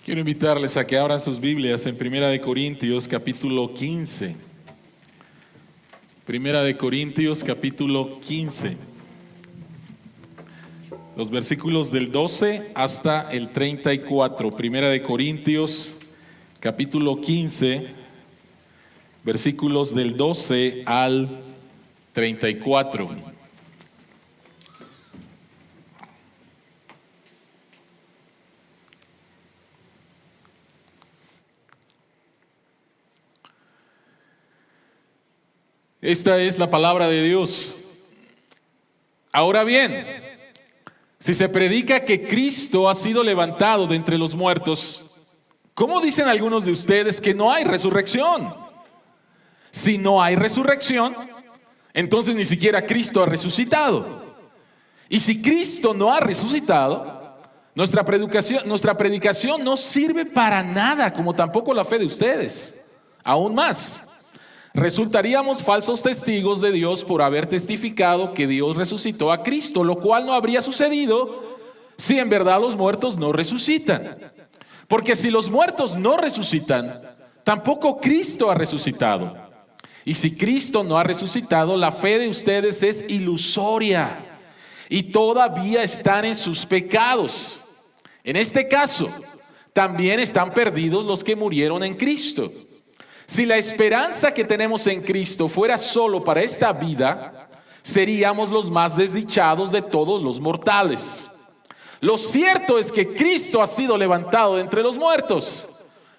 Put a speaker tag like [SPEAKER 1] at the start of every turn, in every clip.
[SPEAKER 1] Quiero invitarles a que abran sus Biblias en Primera de Corintios capítulo 15. Primera de Corintios capítulo 15. Los versículos del 12 hasta el 34. Primera de Corintios capítulo 15, versículos del 12 al 34. Esta es la palabra de Dios. Ahora bien, si se predica que Cristo ha sido levantado de entre los muertos, ¿cómo dicen algunos de ustedes que no hay resurrección? Si no hay resurrección, entonces ni siquiera Cristo ha resucitado. Y si Cristo no ha resucitado, nuestra predicación no sirve para nada, como tampoco la fe de ustedes. Aún más, resultaríamos falsos testigos de Dios por haber testificado que Dios resucitó a Cristo, lo cual no habría sucedido si en verdad los muertos no resucitan. Porque si los muertos no resucitan, tampoco Cristo ha resucitado. Y si Cristo no ha resucitado, la fe de ustedes es ilusoria y todavía están en sus pecados. En este caso, también están perdidos los que murieron en Cristo. Si la esperanza que tenemos en Cristo fuera solo para esta vida, seríamos los más desdichados de todos los mortales. Lo cierto es que Cristo ha sido levantado de entre los muertos,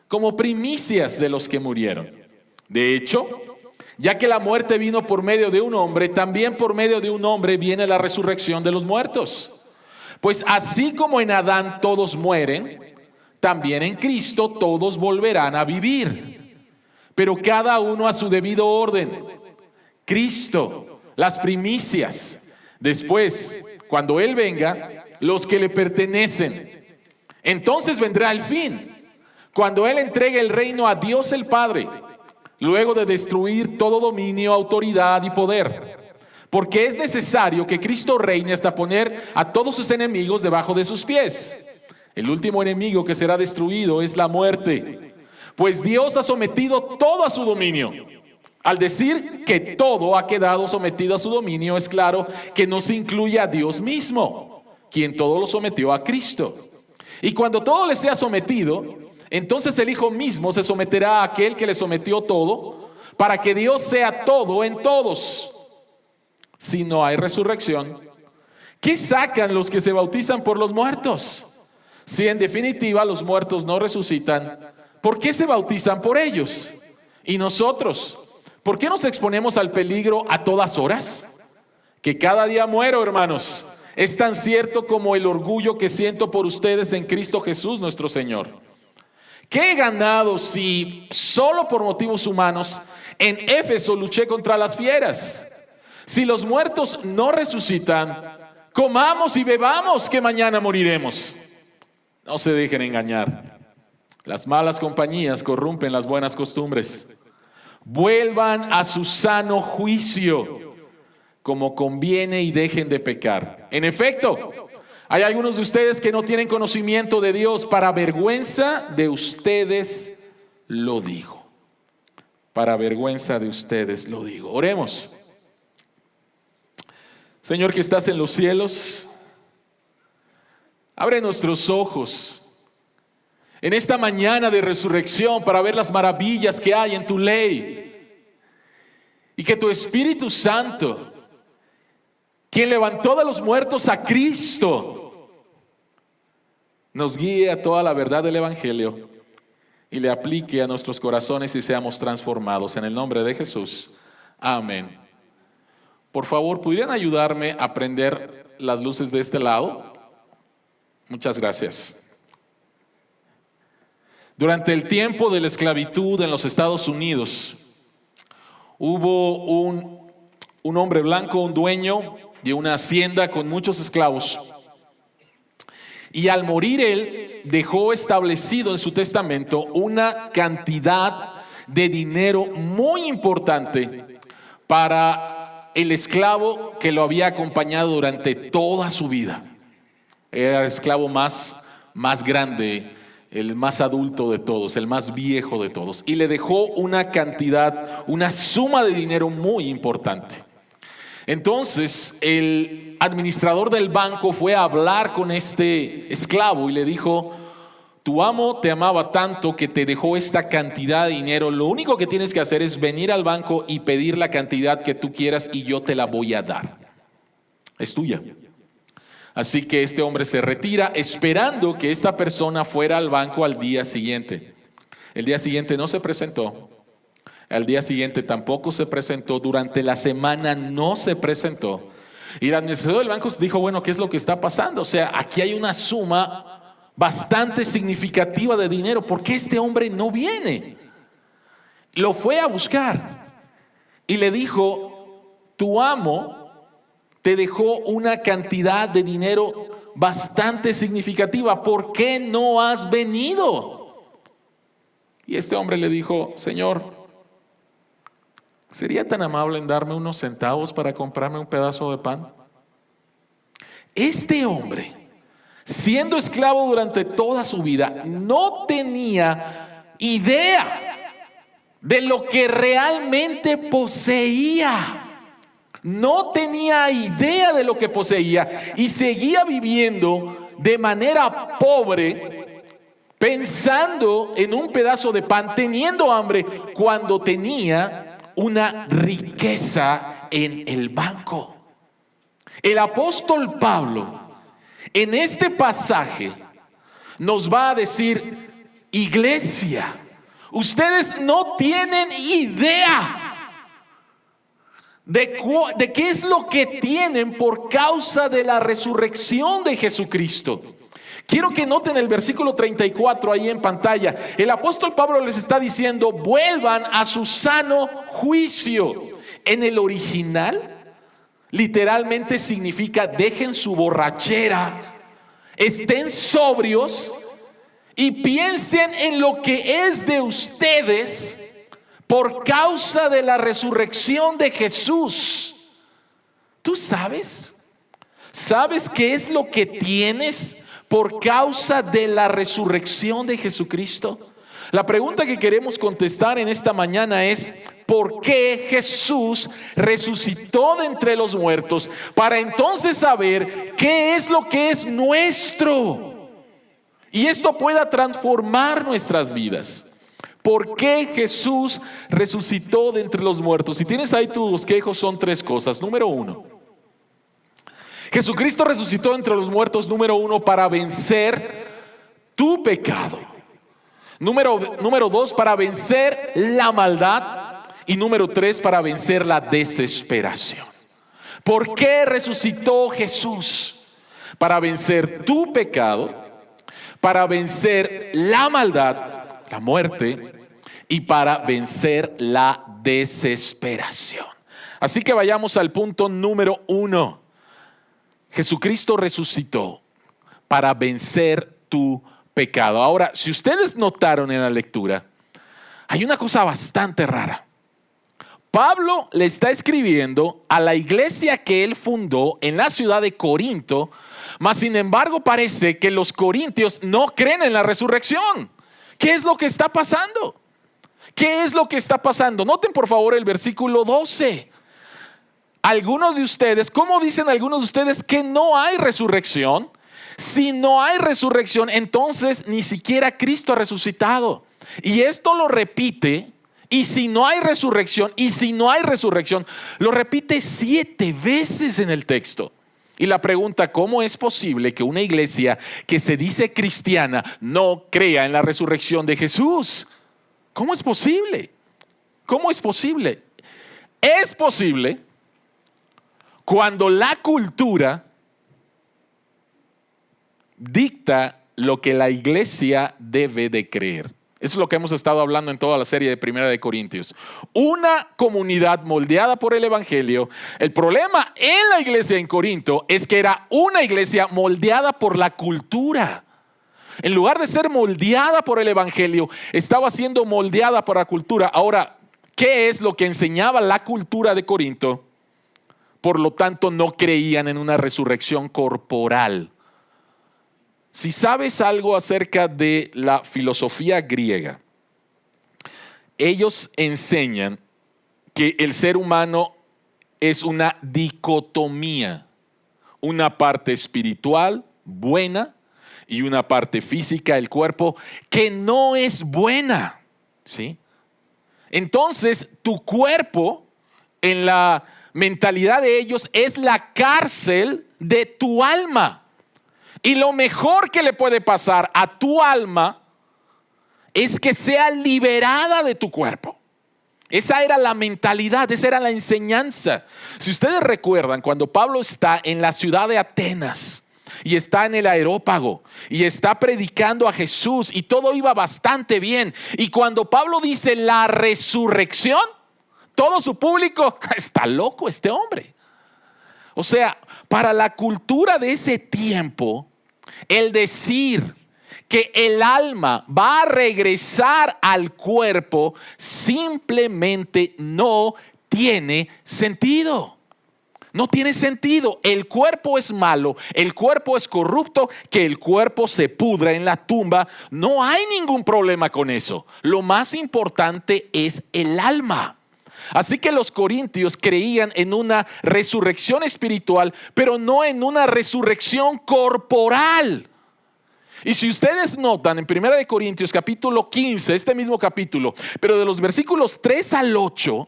[SPEAKER 1] como primicias de los que murieron. De hecho, ya que la muerte vino por medio de un hombre, también por medio de un hombre viene la resurrección de los muertos. Pues así como en Adán todos mueren, también en Cristo todos volverán a vivir. Pero cada uno a su debido orden. Cristo, las primicias. Después, cuando Él venga, los que le pertenecen. Entonces vendrá el fin, cuando Él entregue el reino a Dios el Padre, luego de destruir todo dominio, autoridad y poder. Porque es necesario que Cristo reine hasta poner a todos sus enemigos debajo de sus pies. El último enemigo que será destruido es la muerte. Pues Dios ha sometido todo a su dominio. Al decir que todo ha quedado sometido a su dominio, es claro que no se incluye a Dios mismo, quien todo lo sometió a Cristo. Y cuando todo le sea sometido, entonces el Hijo mismo se someterá a aquel que le sometió todo, para que Dios sea todo en todos. Si no hay resurrección, ¿qué sacan los que se bautizan por los muertos? Si en definitiva los muertos no resucitan, ¿por qué se bautizan por ellos? Y nosotros, ¿por qué nos exponemos al peligro a todas horas? Que cada día muero, hermanos. Es tan cierto como el orgullo que siento por ustedes en Cristo Jesús nuestro Señor. ¿Qué he ganado si solo por motivos humanos en Éfeso luché contra las fieras? Si los muertos no resucitan, comamos y bebamos que mañana moriremos. No se dejen engañar. Las malas compañías corrompen las buenas costumbres. Vuelvan a su sano juicio, como conviene, y dejen de pecar. En efecto, hay algunos de ustedes que no tienen conocimiento de Dios. Para vergüenza de ustedes lo digo. Para vergüenza de ustedes lo digo. Oremos. Señor que estás en los cielos, abre nuestros ojos en esta mañana de resurrección para ver las maravillas que hay en tu ley. Y que tu Espíritu Santo, quien levantó de los muertos a Cristo, nos guíe a toda la verdad del Evangelio y le aplique a nuestros corazones y seamos transformados. En el nombre de Jesús. Amén. Por favor, ¿pudieran ayudarme a prender las luces de este lado? Muchas gracias. Durante el tiempo de la esclavitud en los Estados Unidos, hubo un hombre blanco, un dueño de una hacienda con muchos esclavos. Y al morir él, dejó establecido en su testamento una cantidad de dinero muy importante para el esclavo que lo había acompañado durante toda su vida. Era el esclavo más grande el más adulto de todos, el más viejo de todos, y le dejó una cantidad, una suma de dinero muy importante. Entonces el administrador del banco fue a hablar con este esclavo y le dijo: tu amo te amaba tanto que te dejó esta cantidad de dinero. Lo único que tienes que hacer es venir al banco y pedir la cantidad que tú quieras y yo te la voy a dar. Es tuya. Así que este hombre se retira esperando que esta persona fuera al banco al día siguiente. El día siguiente no se presentó. Al día siguiente tampoco se presentó. Durante la semana no se presentó. Y el administrador del banco dijo: bueno, ¿qué es lo que está pasando? O sea, aquí hay una suma bastante significativa de dinero. ¿Por qué este hombre no viene? Lo fue a buscar y le dijo: tu amo te dejó una cantidad de dinero bastante significativa. ¿Por qué no has venido? Y este hombre le dijo: señor, ¿sería tan amable en darme unos centavos para comprarme un pedazo de pan? Este hombre, siendo esclavo durante toda su vida, no tenía idea de lo que realmente poseía. No tenía idea de lo que poseía y seguía viviendo de manera pobre, pensando en un pedazo de pan, teniendo hambre, cuando tenía una riqueza en el banco. El apóstol Pablo en este pasaje nos va a decir: iglesia, ustedes no tienen idea de qué es lo que tienen por causa de la resurrección de Jesucristo. Quiero que noten el versículo 34 ahí en pantalla. El apóstol Pablo les está diciendo: vuelvan a su sano juicio. En el original, literalmente significa: dejen su borrachera, estén sobrios y piensen en lo que es de ustedes por causa de la resurrección de Jesús. ¿Tú sabes? ¿Sabes qué es lo que tienes por causa de la resurrección de Jesucristo? La pregunta que queremos contestar en esta mañana es: ¿por qué Jesús resucitó de entre los muertos? Para entonces saber qué es lo que es nuestro y esto pueda transformar nuestras vidas. ¿Por qué Jesús resucitó de entre los muertos? Si tienes ahí tu bosquejo, son 3 cosas. Número 1, Jesucristo resucitó de entre los muertos, número 1, para vencer tu pecado. Número 2, para vencer la maldad. Y número 3, para vencer la desesperación. ¿Por qué resucitó Jesús? Para vencer tu pecado, para vencer la maldad, la muerte, y para vencer la desesperación. Así que vayamos al punto número 1. Jesucristo resucitó para vencer tu pecado. Ahora, si ustedes notaron en la lectura, hay una cosa bastante rara. Pablo le está escribiendo a la iglesia que él fundó en la ciudad de Corinto, mas sin embargo parece que los corintios no creen en la resurrección. ¿Qué es lo que está pasando? ¿Qué es lo que está pasando? Noten por favor el versículo 12. Algunos de ustedes, ¿cómo dicen algunos de ustedes que no hay resurrección? Si no hay resurrección, entonces ni siquiera Cristo ha resucitado. Y esto lo repite, y si no hay resurrección, lo repite 7 veces en el texto. Y la pregunta: ¿cómo es posible que una iglesia que se dice cristiana no crea en la resurrección de Jesús? ¿Cómo es posible? ¿Cómo es posible? Es posible cuando la cultura dicta lo que la iglesia debe de creer. Eso es lo que hemos estado hablando en toda la serie de Primera de Corintios. Una comunidad moldeada por el evangelio. El problema en la iglesia en Corinto es que era una iglesia moldeada por la cultura. En lugar de ser moldeada por el evangelio, estaba siendo moldeada por la cultura. Ahora, ¿qué es lo que enseñaba la cultura de Corinto? Por lo tanto, no creían en una resurrección corporal, Si sabes algo acerca de la filosofía griega, ellos enseñan que el ser humano es una dicotomía, una parte espiritual buena y una parte física del cuerpo que no es buena, ¿sí? Entonces, tu cuerpo, en la mentalidad de ellos, es la cárcel de tu alma. Y lo mejor que le puede pasar a tu alma es que sea liberada de tu cuerpo. Esa era la mentalidad, esa era la enseñanza. Si ustedes recuerdan, cuando Pablo está en la ciudad de Atenas y está en el Areópago y está predicando a Jesús y todo iba bastante bien, y cuando Pablo dice la resurrección, todo su público, está loco este hombre. O sea, para la cultura de ese tiempo, el decir que el alma va a regresar al cuerpo simplemente no tiene sentido. No tiene sentido. El cuerpo es malo, el cuerpo es corrupto, que el cuerpo se pudra en la tumba. No hay ningún problema con eso. Lo más importante es el alma. Así que los corintios creían en una resurrección espiritual, pero no en una resurrección corporal. Y si ustedes notan en 1 Corintios capítulo 15, este mismo capítulo, pero de los versículos 3 al 8,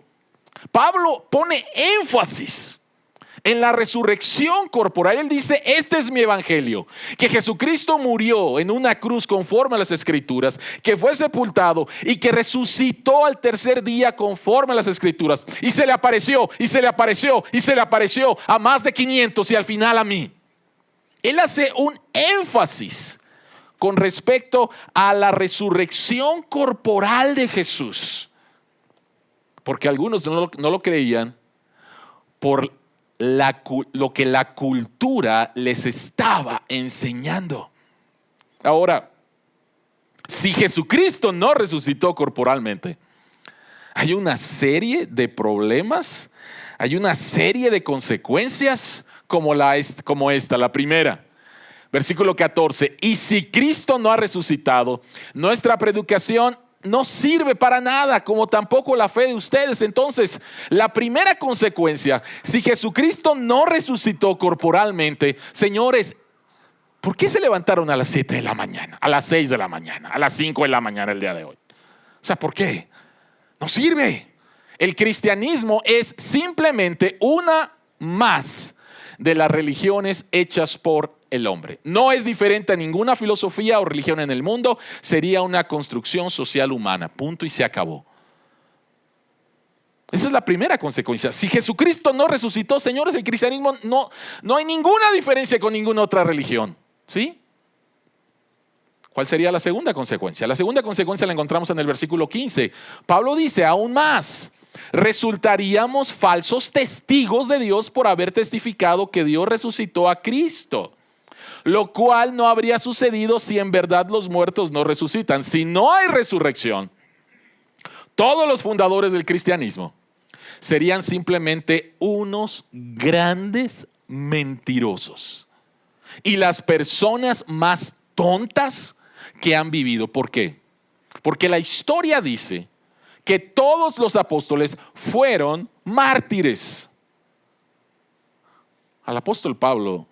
[SPEAKER 1] Pablo pone énfasis en la resurrección corporal. Él dice, este es mi evangelio, que Jesucristo murió en una cruz conforme a las escrituras, que fue sepultado y que resucitó al tercer día conforme a las escrituras. Y se le apareció, y se le apareció, y se le apareció a más de 500 y al final a mí. Él hace un énfasis con respecto a la resurrección corporal de Jesús, porque algunos no lo creían por lo que la cultura les estaba enseñando. Ahora, si Jesucristo no resucitó corporalmente, hay una serie de problemas, hay una serie de consecuencias como esta, la primera. Versículo 14, y si Cristo no ha resucitado, nuestra predicación no sirve para nada, como tampoco la fe de ustedes. Entonces, la primera consecuencia, si Jesucristo no resucitó corporalmente, señores, ¿por qué se levantaron a las 7 de la mañana, a las 6 de la mañana, a las 5 de la mañana el día de hoy? O sea, ¿por qué? No sirve. El cristianismo es simplemente una más de las religiones hechas por el hombre. No es diferente a ninguna filosofía o religión en el mundo. Sería una construcción social humana. Punto y se acabó. Esa es la primera consecuencia. Si Jesucristo no resucitó, señores, el cristianismo no hay ninguna diferencia con ninguna otra religión. ¿Sí? ¿Cuál sería la segunda consecuencia? La segunda consecuencia la encontramos en el versículo 15. Pablo dice, aún más, resultaríamos falsos testigos de Dios por haber testificado que Dios resucitó a Cristo, lo cual no habría sucedido si en verdad los muertos no resucitan. Si no hay resurrección, todos los fundadores del cristianismo serían simplemente unos grandes mentirosos y las personas más tontas que han vivido. ¿Por qué? Porque la historia dice que todos los apóstoles fueron mártires. Al apóstol Pablo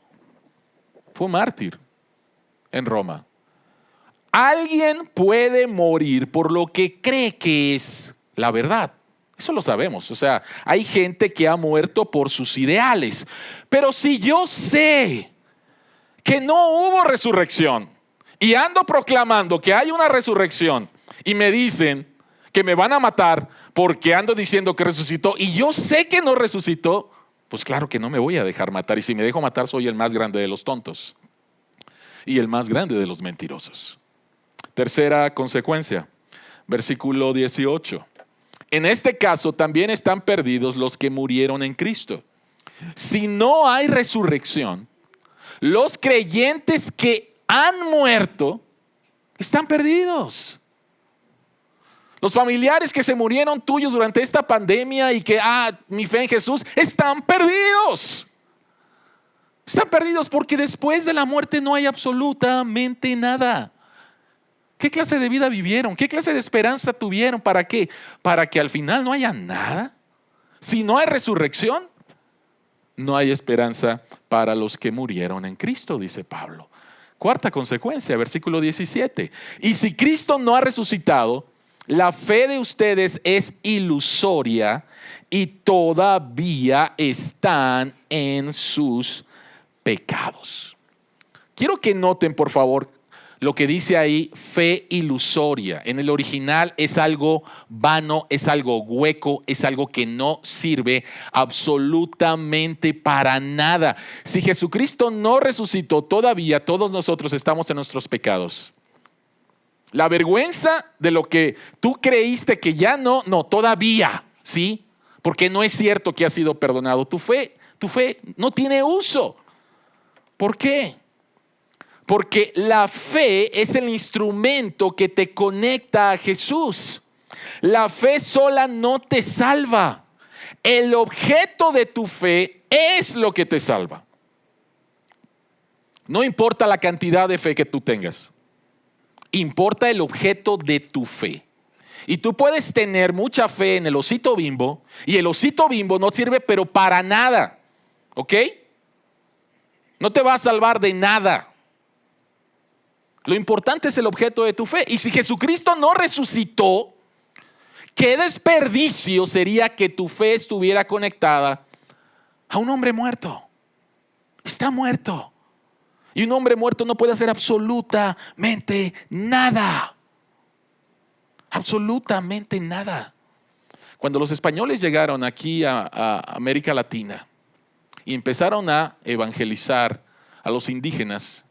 [SPEAKER 1] fue mártir en Roma. Alguien puede morir por lo que cree que es la verdad. Eso lo sabemos. O sea, hay gente que ha muerto por sus ideales. Pero si yo sé que no hubo resurrección y ando proclamando que hay una resurrección y me dicen que me van a matar porque ando diciendo que resucitó y yo sé que no resucitó, pues claro que no me voy a dejar matar. Y si me dejo matar, soy el más grande de los tontos y el más grande de los mentirosos. Tercera consecuencia, versículo 18. En este caso también están perdidos los que murieron en Cristo. Si no hay resurrección, los creyentes que han muerto están perdidos. Los familiares que se murieron tuyos durante esta pandemia y que, mi fe en Jesús, están perdidos. Están perdidos porque después de la muerte no hay absolutamente nada. ¿Qué clase de vida vivieron? ¿Qué clase de esperanza tuvieron? ¿Para qué? ¿Para que al final no haya nada? Si no hay resurrección, no hay esperanza para los que murieron en Cristo, dice Pablo. Cuarta consecuencia, versículo 17. Y si Cristo no ha resucitado, la fe de ustedes es ilusoria y todavía están en sus pecados. Quiero que noten, por favor, lo que dice ahí, fe ilusoria. En el original es algo vano, es algo hueco, es algo que no sirve absolutamente para nada. Si Jesucristo no resucitó, todavía todos nosotros estamos en nuestros pecados. La vergüenza de lo que tú creíste que ya no, todavía, ¿sí? Porque no es cierto que has sido perdonado. Tu fe no tiene uso. ¿Por qué? Porque la fe es el instrumento que te conecta a Jesús. La fe sola no te salva. El objeto de tu fe es lo que te salva. No importa la cantidad de fe que tú tengas. Importa el objeto de tu fe. Y tú puedes tener mucha fe en el osito Bimbo y el osito Bimbo no sirve pero para nada. ¿Ok? No te va a salvar de nada. Lo importante es el objeto de tu fe. Y si Jesucristo no resucitó, qué desperdicio sería que tu fe estuviera conectada a un hombre muerto. Está muerto. Y un hombre muerto no puede hacer absolutamente nada. Absolutamente nada. Cuando los españoles llegaron aquí a América Latina y empezaron a evangelizar a los indígenas,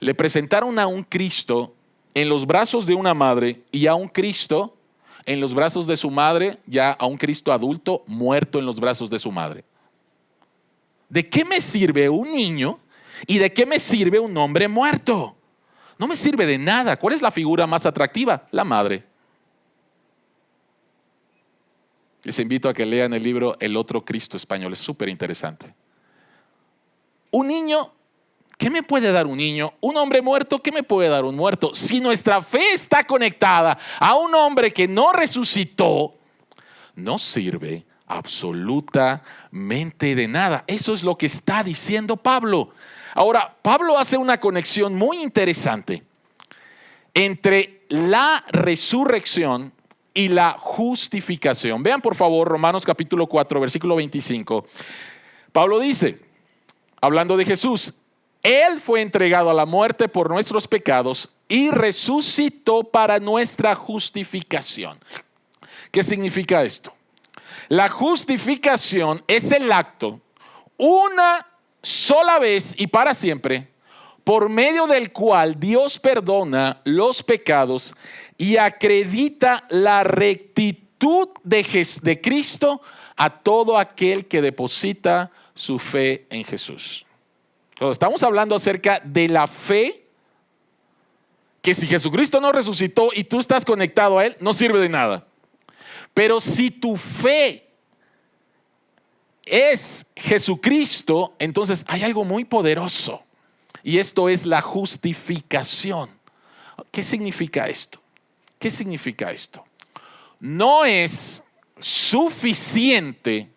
[SPEAKER 1] le presentaron a un Cristo en los brazos de una madre y a un Cristo en los brazos de su madre, ya a un Cristo adulto muerto en los brazos de su madre. ¿De qué me sirve un niño y de qué me sirve un hombre muerto? No me sirve de nada. ¿Cuál es la figura más atractiva? La madre. Les invito a que lean el libro El otro Cristo español, es súper interesante. Un niño, ¿qué me puede dar un niño? Un hombre muerto, ¿qué me puede dar un muerto? Si nuestra fe está conectada a un hombre que no resucitó, no sirve absolutamente de nada. Eso es lo que está diciendo Pablo. Ahora, Pablo hace una conexión muy interesante entre la resurrección y la justificación. Vean por favor Romanos capítulo 4, versículo 25. Pablo dice, hablando de Jesús, Él fue entregado a la muerte por nuestros pecados y resucitó para nuestra justificación. ¿Qué significa esto? La justificación es el acto, una sola vez y para siempre, por medio del cual Dios perdona los pecados y acredita la rectitud de Cristo a todo aquel que deposita su fe en Jesús. Entonces, estamos hablando acerca de la fe, que si Jesucristo no resucitó y tú estás conectado a Él, no sirve de nada. Pero si tu fe es Jesucristo, entonces hay algo muy poderoso. Y esto es la justificación. ¿Qué significa esto? ¿Qué significa esto? No es suficiente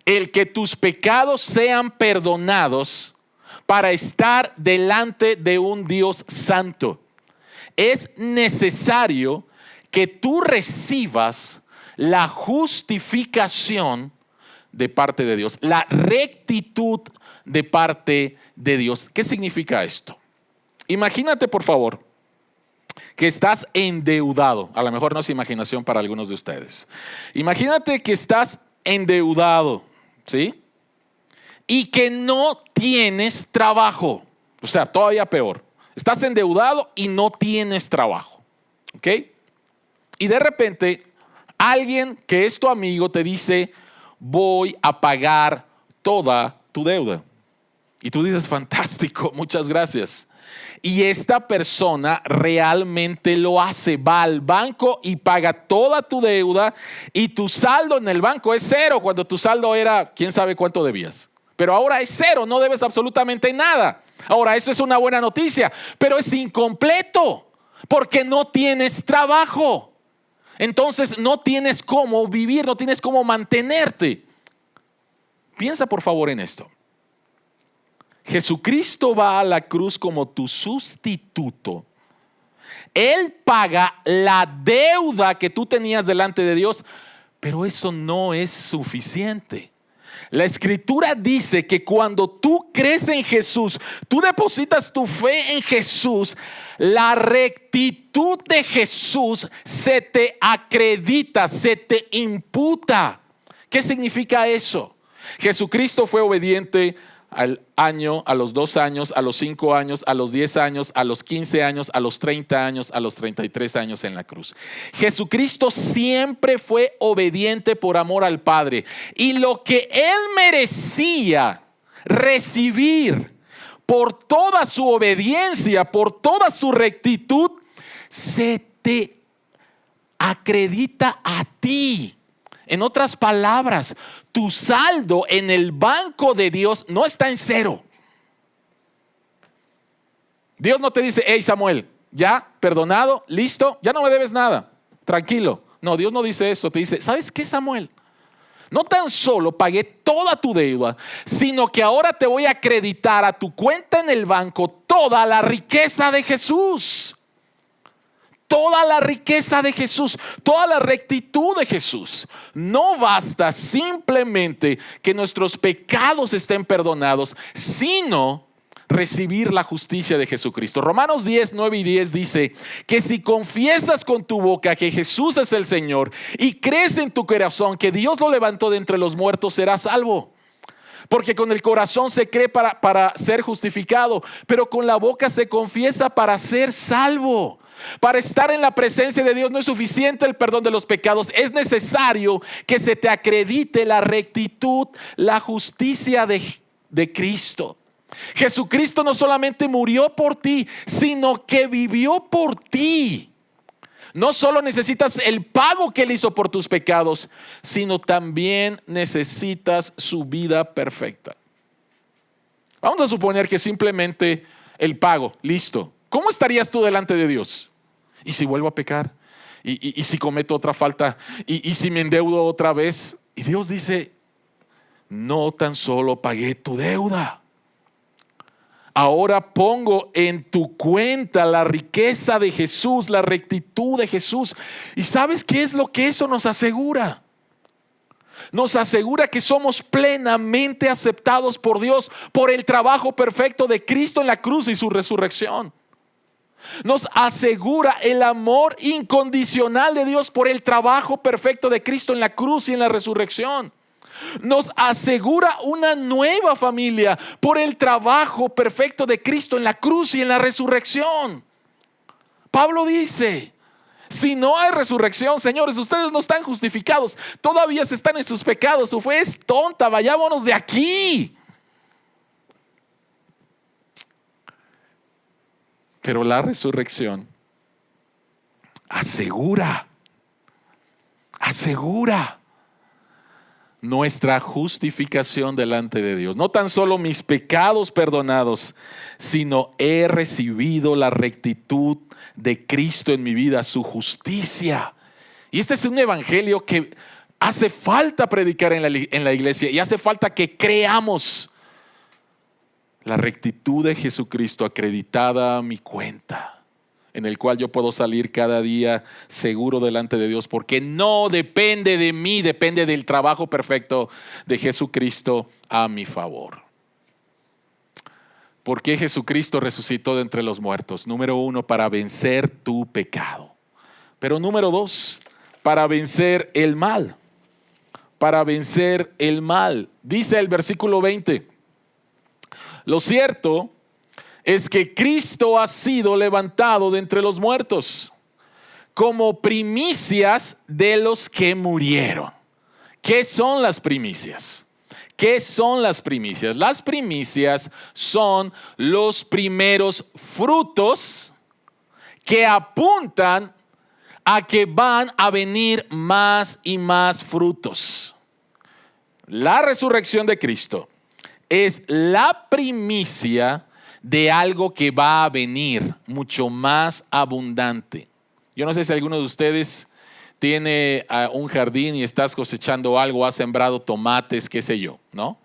[SPEAKER 1] el que tus pecados sean perdonados para estar delante de un Dios santo. Es necesario que tú recibas la justificación de parte de Dios, la rectitud de parte de Dios. ¿Qué significa esto? Imagínate, por favor, que estás endeudado. A lo mejor no es imaginación para algunos de ustedes. Imagínate que estás endeudado, ¿sí? Y que no tienes trabajo. O sea, todavía peor. Estás endeudado y no tienes trabajo. ¿Ok? Y de repente, alguien que es tu amigo te dice, voy a pagar toda tu deuda. Y tú dices, fantástico, muchas gracias. Y esta persona realmente lo hace. Va al banco y paga toda tu deuda y tu saldo en el banco es cero cuando tu saldo era, quién sabe cuánto debías. pero ahora es cero, no debes absolutamente nada. Ahora, eso es una buena noticia, pero es incompleto porque no tienes trabajo. Entonces no tienes cómo vivir, no tienes cómo mantenerte. Piensa por favor en esto. Jesucristo va a la cruz como tu sustituto. Él paga la deuda que tú tenías delante de Dios, pero eso no es suficiente. La Escritura dice que cuando tú crees en Jesús, tú depositas tu fe en Jesús, la rectitud de Jesús se te acredita, se te imputa. ¿Qué significa eso? Jesucristo fue obediente al año, a los 2 años, a los 5 años, a los 10 años, a los 15 años, a los 30 años, a los 33 años en la cruz. Jesucristo siempre fue obediente por amor al Padre. Y lo que Él merecía recibir por toda su obediencia, por toda su rectitud, se te acredita a ti. En otras palabras, tu saldo en el banco de Dios no está en cero. Dios no te dice, hey Samuel, ya perdonado, listo, ya no me debes nada, tranquilo. No, Dios no dice eso, te dice, ¿sabes qué, Samuel? No tan solo pagué toda tu deuda, sino que ahora te voy a acreditar a tu cuenta en el banco toda la riqueza de Jesús. Toda la riqueza de Jesús, toda la rectitud de Jesús. No basta simplemente que nuestros pecados estén perdonados, sino recibir la justicia de Jesucristo. Romanos 10, 9 y 10 dice que si confiesas con tu boca que Jesús es el Señor y crees en tu corazón que Dios lo levantó de entre los muertos, serás salvo. Porque con el corazón se cree para ser justificado, pero con la boca se confiesa para ser salvo. Para estar en la presencia de Dios no es suficiente el perdón de los pecados. Es necesario que se te acredite la rectitud, la justicia de Cristo. Jesucristo no solamente murió por ti, sino que vivió por ti. No solo necesitas el pago que Él hizo por tus pecados, sino también necesitas su vida perfecta. Vamos a suponer que simplemente el pago, listo. ¿Cómo estarías tú delante de Dios? ¿Y si vuelvo a pecar? ¿Y si cometo otra falta? ¿Y si me endeudo otra vez? Y Dios dice, no tan solo pagué tu deuda. Ahora pongo en tu cuenta la riqueza de Jesús, la rectitud de Jesús. ¿Y sabes qué es lo que eso nos asegura? Nos asegura que somos plenamente aceptados por Dios por el trabajo perfecto de Cristo en la cruz y su resurrección. Nos asegura el amor incondicional de Dios por el trabajo perfecto de Cristo en la cruz y en la resurrección. Nos asegura una nueva familia por el trabajo perfecto de Cristo en la cruz y en la resurrección. Pablo dice, si no hay resurrección, señores, ustedes no están justificados, todavía se están en sus pecados, su fe es tonta, vayámonos de aquí. Pero la resurrección asegura nuestra justificación delante de Dios. No tan solo mis pecados perdonados, sino he recibido la rectitud de Cristo en mi vida, su justicia. Y este es un evangelio que hace falta predicar en la iglesia y hace falta que creamos. La rectitud de Jesucristo acreditada a mi cuenta, en el cual yo puedo salir cada día seguro delante de Dios, porque no depende de mí, depende del trabajo perfecto de Jesucristo a mi favor. ¿Por qué Jesucristo resucitó de entre los muertos? Número 1, para vencer tu pecado. Pero número 2, para vencer el mal. Para vencer el mal. Dice el versículo 20. Lo cierto es que Cristo ha sido levantado de entre los muertos como primicias de los que murieron. ¿Qué son las primicias? ¿Qué son las primicias? Las primicias son los primeros frutos que apuntan a que van a venir más y más frutos. La resurrección de Cristo es la primicia de algo que va a venir mucho más abundante. Yo no sé si alguno de ustedes tiene un jardín y estás cosechando algo, has sembrado tomates, qué sé yo, ¿no?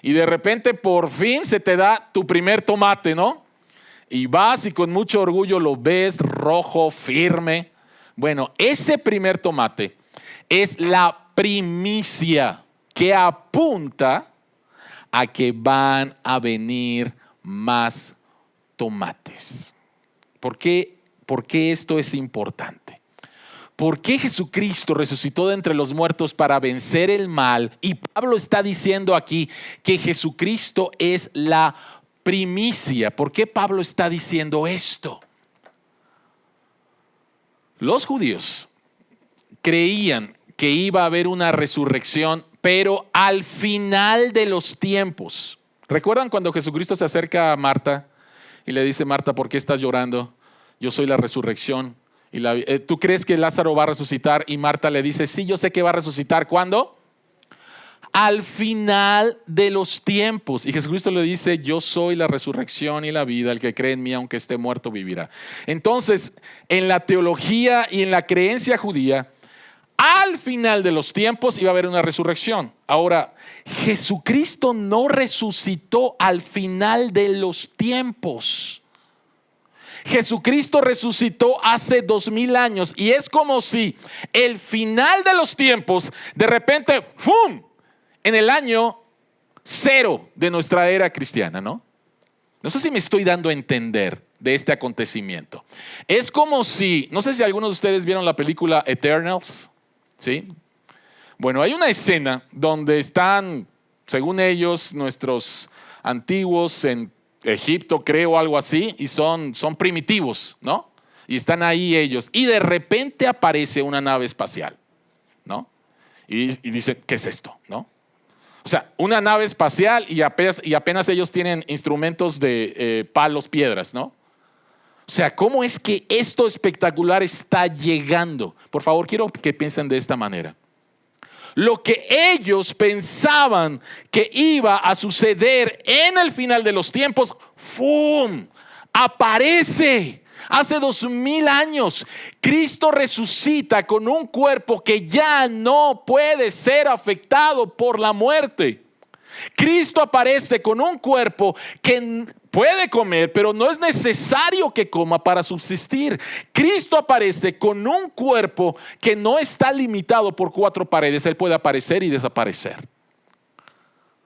[SPEAKER 1] Y de repente por fin se te da tu primer tomate, ¿no? Y vas y con mucho orgullo lo ves rojo, firme. Bueno, ese primer tomate es la primicia que apunta a que van a venir más tomates. ¿Por qué esto es importante? ¿Por qué Jesucristo resucitó de entre los muertos para vencer el mal? Y Pablo está diciendo aquí que Jesucristo es la primicia. ¿Por qué Pablo está diciendo esto? Los judíos creían que iba a haber una resurrección, pero al final de los tiempos. ¿Recuerdan cuando Jesucristo se acerca a Marta y le dice: Marta, ¿por qué estás llorando? Yo soy la resurrección. ¿Tú crees que Lázaro va a resucitar? Y Marta le dice: sí, yo sé que va a resucitar. ¿Cuándo? Al final de los tiempos. Y Jesucristo le dice: yo soy la resurrección y la vida. El que cree en mí, aunque esté muerto, vivirá. Entonces, en la teología y en la creencia judía, al final de los tiempos iba a haber una resurrección. Ahora, Jesucristo no resucitó al final de los tiempos. Jesucristo resucitó hace 2000 años y es como si el final de los tiempos, de repente, ¡fum!, en el año 0 de nuestra era cristiana, ¿no? No sé si me estoy dando a entender de este acontecimiento. Es como si, no sé si algunos de ustedes vieron la película Eternals, ¿sí? Bueno, hay una escena donde están, según ellos, nuestros antiguos en Egipto, creo, algo así, y son primitivos, ¿no? Y están ahí ellos, y de repente aparece una nave espacial, ¿no? Y dicen: ¿qué es esto? ¿No? O sea, una nave espacial y apenas ellos tienen instrumentos de palos, piedras, ¿no? O sea, ¿cómo es que esto espectacular está llegando? Por favor, quiero que piensen de esta manera. Lo que ellos pensaban que iba a suceder en el final de los tiempos, ¡fum!, aparece. Hace 2000 años, Cristo resucita con un cuerpo que ya no puede ser afectado por la muerte. Cristo aparece con un cuerpo que puede comer, pero no es necesario que coma para subsistir. Cristo aparece con un cuerpo que no está limitado por 4 paredes. Él puede aparecer y desaparecer.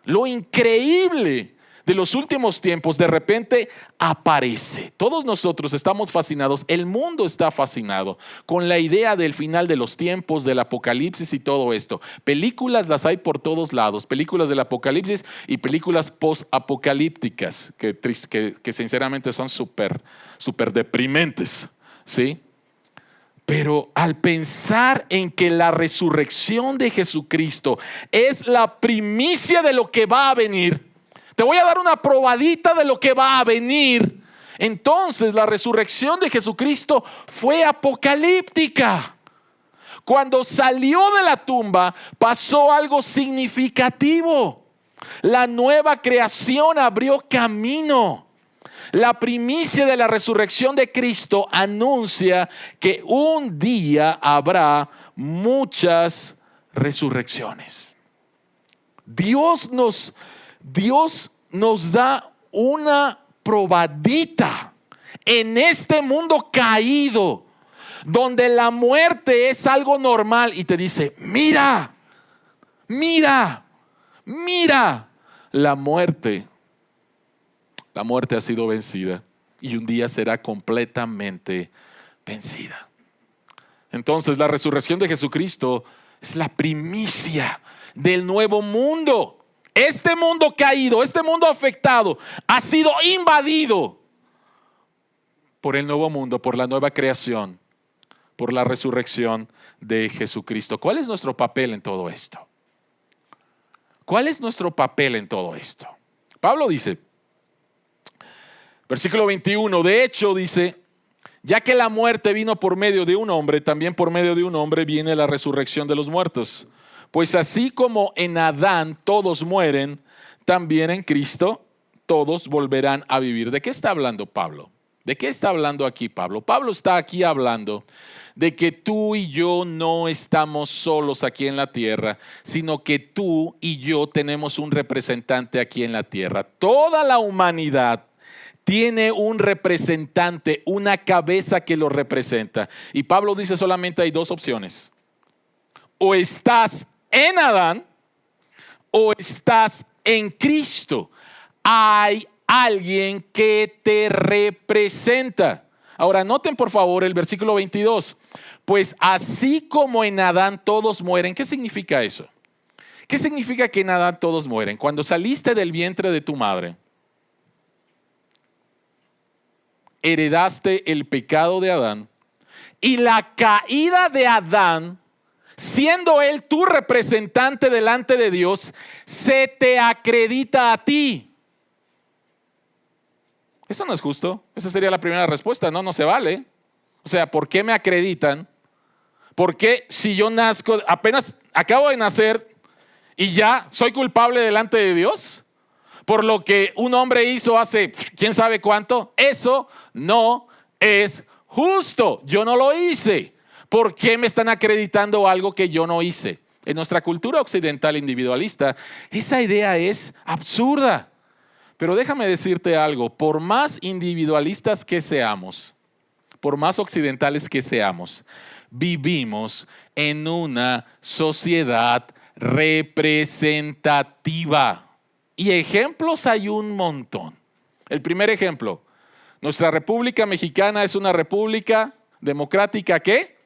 [SPEAKER 1] Lo increíble de los últimos tiempos, de repente aparece. Todos nosotros estamos fascinados, el mundo está fascinado con la idea del final de los tiempos, del apocalipsis y todo esto. Películas las hay por todos lados, películas del apocalipsis y películas post-apocalípticas que sinceramente son súper deprimentes, ¿sí? Pero al pensar en que la resurrección de Jesucristo es la primicia de lo que va a venir, te voy a dar una probadita de lo que va a venir. Entonces, la resurrección de Jesucristo fue apocalíptica. Cuando salió de la tumba, pasó algo significativo. La nueva creación abrió camino. La primicia de la resurrección de Cristo anuncia que un día habrá muchas resurrecciones. Dios nos da una probadita en este mundo caído, donde la muerte es algo normal, y te dice: mira, la muerte ha sido vencida y un día será completamente vencida. Entonces, la resurrección de Jesucristo es la primicia del nuevo mundo. Este mundo caído, este mundo afectado, ha sido invadido por el nuevo mundo, por la nueva creación, por la resurrección de Jesucristo. ¿Cuál es nuestro papel en todo esto? ¿Cuál es nuestro papel en todo esto? Pablo dice, versículo 21, de hecho dice: ya que la muerte vino por medio de un hombre, también por medio de un hombre viene la resurrección de los muertos. Pues así como en Adán todos mueren, también en Cristo todos volverán a vivir. ¿De qué está hablando Pablo? ¿De qué está hablando aquí Pablo? Pablo está aquí hablando de que tú y yo no estamos solos aquí en la tierra, sino que tú y yo tenemos un representante aquí en la tierra. Toda la humanidad tiene un representante, una cabeza que lo representa. Y Pablo dice solamente hay dos opciones. O estás en Adán o estás en Cristo. Hay alguien que te representa. Ahora noten por favor el versículo 22. Pues así como en Adán todos mueren. ¿Qué significa eso? ¿Qué significa que en Adán todos mueren? Cuando saliste del vientre de tu madre, heredaste el pecado de Adán y la caída de Adán, siendo él tu representante delante de Dios, se te acredita a ti. Eso no es justo. Esa sería la primera respuesta. No se vale. O sea, ¿por qué me acreditan? ¿Por qué si yo nazco, apenas acabo de nacer y ya soy culpable delante de Dios? Por lo que un hombre hizo hace quién sabe cuánto. Eso no es justo. Yo no lo hice. ¿Por qué me están acreditando algo que yo no hice? En nuestra cultura occidental individualista, esa idea es absurda. Pero déjame decirte algo, por más individualistas que seamos, por más occidentales que seamos, vivimos en una sociedad representativa. Y ejemplos hay un montón. El primer ejemplo, nuestra República Mexicana es una república democrática ¿qué?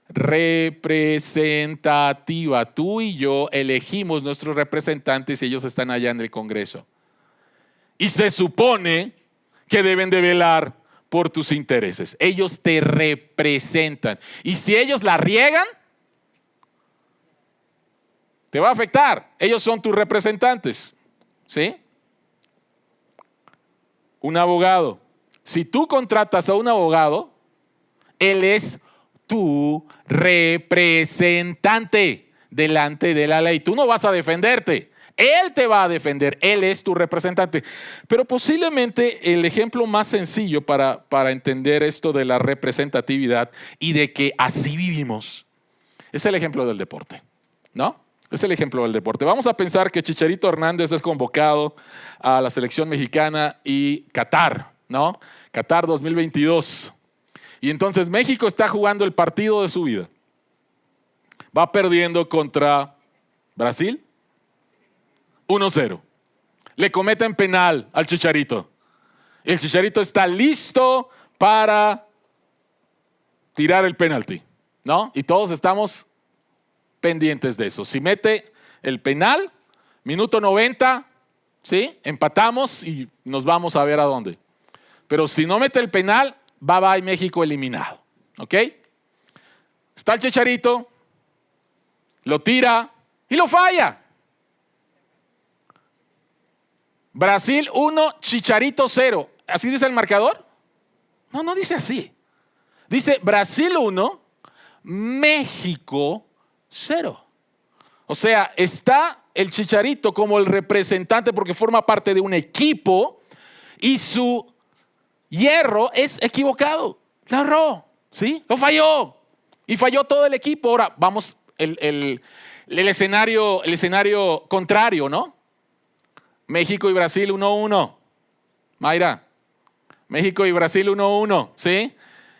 [SPEAKER 1] Representativa. Tú y yo elegimos nuestros representantes y ellos están allá en el Congreso. Y se supone que deben de velar por tus intereses. Ellos te representan. Y si ellos la riegan, te va a afectar. Ellos son tus representantes. ¿Sí? Un abogado. Si tú contratas a un abogado, él es tu representante delante de la ley. Tú no vas a defenderte. Él te va a defender, Él es tu representante. Pero posiblemente el ejemplo más sencillo para entender esto de la representatividad y de que así vivimos es el ejemplo del deporte, ¿no? Es el ejemplo del deporte. Vamos a pensar que Chicharito Hernández es convocado a la selección mexicana y Qatar, ¿no? Qatar 2022. Y entonces México está jugando el partido de su vida. Va perdiendo contra Brasil. 1-0. Le cometen penal al Chicharito. El Chicharito está listo para tirar el penalti, ¿no? Y todos estamos pendientes de eso. Si mete el penal, minuto 90, ¿sí? Empatamos y nos vamos a ver a dónde. Pero si no mete el penal, bye México eliminado, ¿ok? Está el Chicharito, lo tira y lo falla. Brasil 1, Chicharito 0. ¿Así dice el marcador? No dice así. Dice Brasil 1, México 0. O sea, está el Chicharito como el representante porque forma parte de un equipo y su hierro es equivocado. La erró, ¿sí? Lo falló. Y falló todo el equipo. Ahora vamos el escenario contrario, ¿no? México y Brasil 1-1. Mayra, México y Brasil 1-1, ¿sí?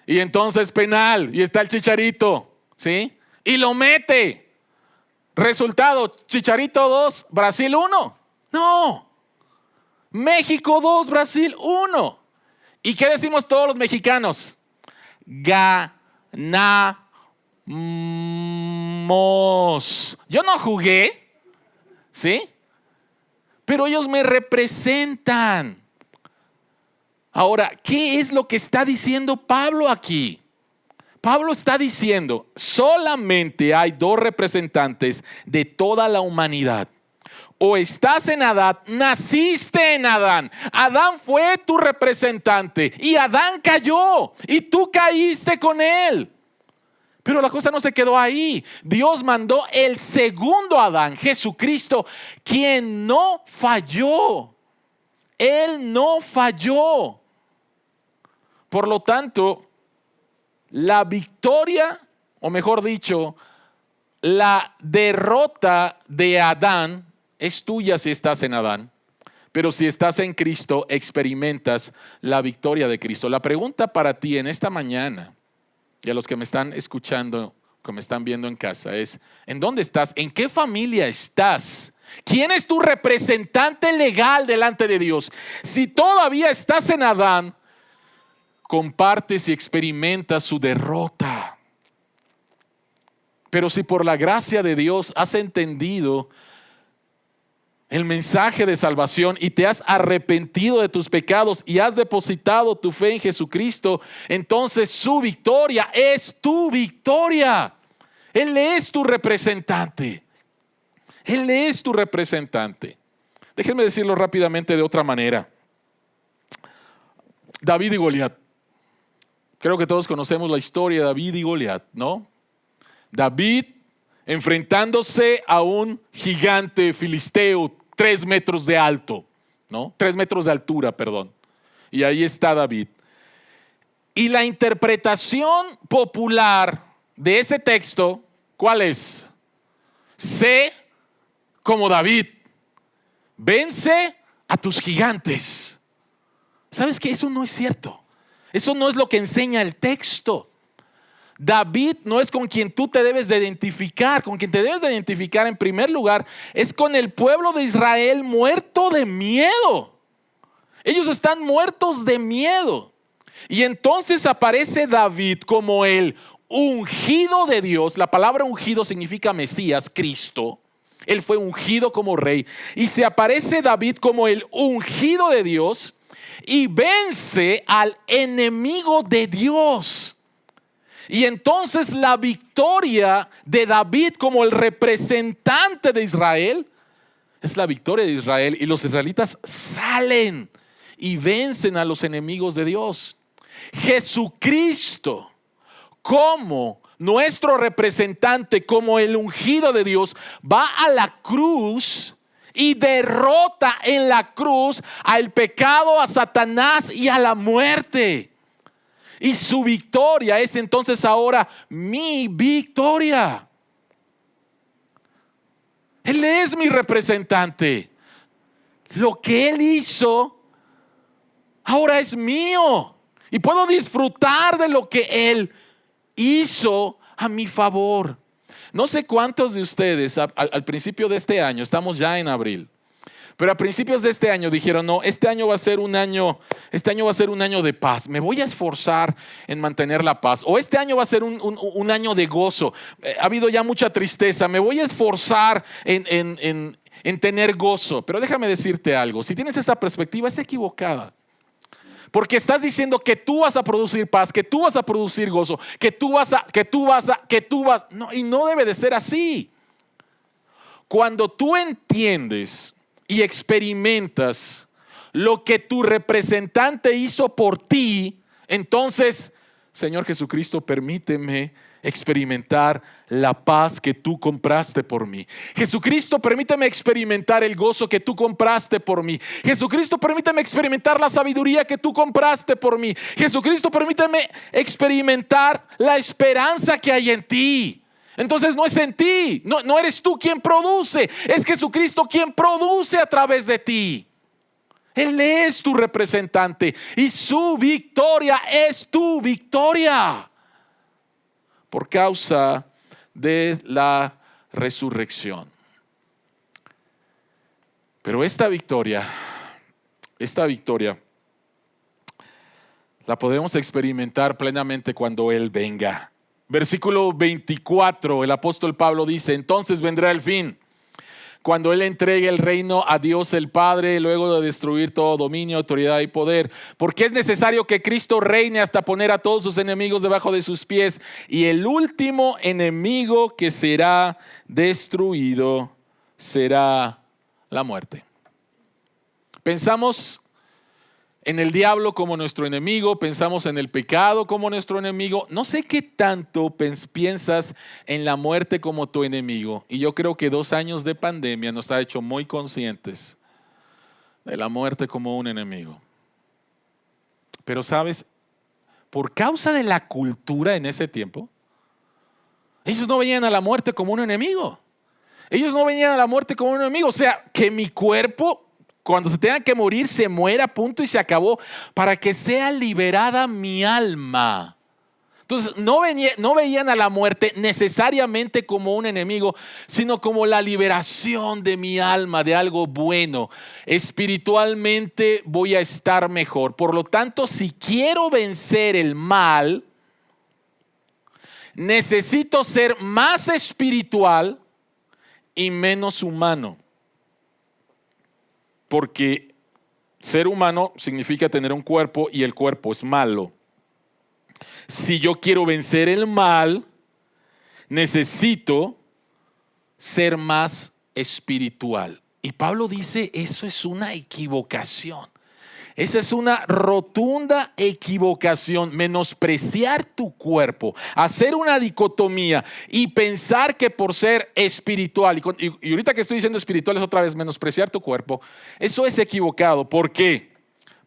[SPEAKER 1] Y entonces penal, y está el Chicharito, ¿sí? Y lo mete. Resultado, Chicharito 2, Brasil 1. No. México 2, Brasil 1. ¿Y qué decimos todos los mexicanos? Ganamos. Yo no jugué, ¿sí? Pero ellos me representan. Ahora, ¿qué es lo que está diciendo Pablo aquí? Pablo está diciendo, solamente hay dos representantes de toda la humanidad. O estás en Adán, naciste en Adán. Adán fue tu representante y Adán cayó y tú caíste con él. Pero la cosa no se quedó ahí. Dios mandó el segundo Adán, Jesucristo, quien no falló. Él no falló. Por lo tanto, la victoria, o mejor dicho, la derrota de Adán es tuya si estás en Adán. Pero si estás en Cristo, experimentas la victoria de Cristo. La pregunta para ti en esta mañana, y a los que me están escuchando, que me están viendo en casa, es: ¿en dónde estás? ¿En qué familia estás? ¿Quién es tu representante legal delante de Dios? Si todavía estás en Adán, compartes y experimentas su derrota. Pero si por la gracia de Dios has entendido el mensaje de salvación y te has arrepentido de tus pecados y has depositado tu fe en Jesucristo, entonces su victoria es tu victoria. Él es tu representante. Él es tu representante. Déjenme decirlo rápidamente de otra manera. David y Goliat. Creo que todos conocemos la historia de David y Goliat, ¿no? David enfrentándose a un gigante filisteo 3 metros de alto, ¿no? 3 metros de altura, perdón. Y ahí está David. Y la interpretación popular de ese texto, ¿cuál es? Sé como David, vence a tus gigantes. ¿Sabes qué? Eso no es cierto. Eso no es lo que enseña el texto. David no es con quien tú te debes de identificar. Con quien te debes de identificar en primer lugar es con el pueblo de Israel muerto de miedo. Ellos están muertos de miedo. Y entonces aparece David como el ungido de Dios. La palabra ungido significa Mesías, Cristo. Él fue ungido como rey. Y se aparece David como el ungido de Dios y vence al enemigo de Dios. Y entonces la victoria de David como el representante de Israel es la victoria de Israel. Y los israelitas salen y vencen a los enemigos de Dios. Jesucristo como nuestro representante, como el ungido de Dios, va a la cruz y derrota en la cruz al pecado, a Satanás y a la muerte. Y su victoria es entonces ahora mi victoria. Él es mi representante. Lo que Él hizo ahora es mío. Y puedo disfrutar de lo que Él hizo a mi favor. No sé cuántos de ustedes al principio de este año, estamos ya en abril, pero a principios de este año dijeron: no, este año va a ser un año de paz. Me voy a esforzar en mantener la paz. O este año va a ser un año de gozo. Ha habido ya mucha tristeza. Me voy a esforzar en tener gozo. Pero déjame decirte algo. Si tienes esa perspectiva, es equivocada. Porque estás diciendo que tú vas a producir paz, que tú vas a producir gozo, que tú vas. No, y no debe de ser así. Cuando tú entiendes y experimentas lo que tu representante hizo por ti, entonces, Señor Jesucristo, permíteme experimentar la paz que tú compraste por mí. Jesucristo, permíteme experimentar el gozo que tú compraste por mí. Jesucristo, permíteme experimentar la sabiduría que tú compraste por mí. Jesucristo, permíteme experimentar la esperanza que hay en ti. Entonces no es en ti, no eres tú quien produce, es Jesucristo quien produce a través de ti. Él es tu representante y su victoria es tu victoria por causa de la resurrección. Pero esta victoria la podemos experimentar plenamente cuando Él venga. Versículo 24, el apóstol Pablo dice: entonces vendrá el fin, cuando Él entregue el reino a Dios el Padre, luego de destruir todo dominio, autoridad y poder. Porque es necesario que Cristo reine hasta poner a todos sus enemigos debajo de sus pies. Y el último enemigo que será destruido será la muerte. Pensamos en el diablo como nuestro enemigo, pensamos en el pecado como nuestro enemigo. No sé qué tanto piensas en la muerte como tu enemigo. Y yo creo que 2 años de pandemia nos ha hecho muy conscientes de la muerte como un enemigo. Pero sabes, por causa de la cultura en ese tiempo, ellos no veían a la muerte como un enemigo. Ellos no veían a la muerte como un enemigo. O sea, que mi cuerpo, cuando se tenga que morir, se muera, punto y se acabó, para que sea liberada mi alma. Entonces, no veían a la muerte necesariamente como un enemigo, sino como la liberación de mi alma, de algo bueno. Espiritualmente voy a estar mejor. Por lo tanto, si quiero vencer el mal, necesito ser más espiritual y menos humano. Porque ser humano significa tener un cuerpo y el cuerpo es malo. Si yo quiero vencer el mal, necesito ser más espiritual. Y Pablo dice, eso es una equivocación. Esa es una rotunda equivocación, menospreciar tu cuerpo, hacer una dicotomía y pensar que por ser espiritual, y ahorita que estoy diciendo espiritual es otra vez menospreciar tu cuerpo, eso es equivocado. ¿Por qué?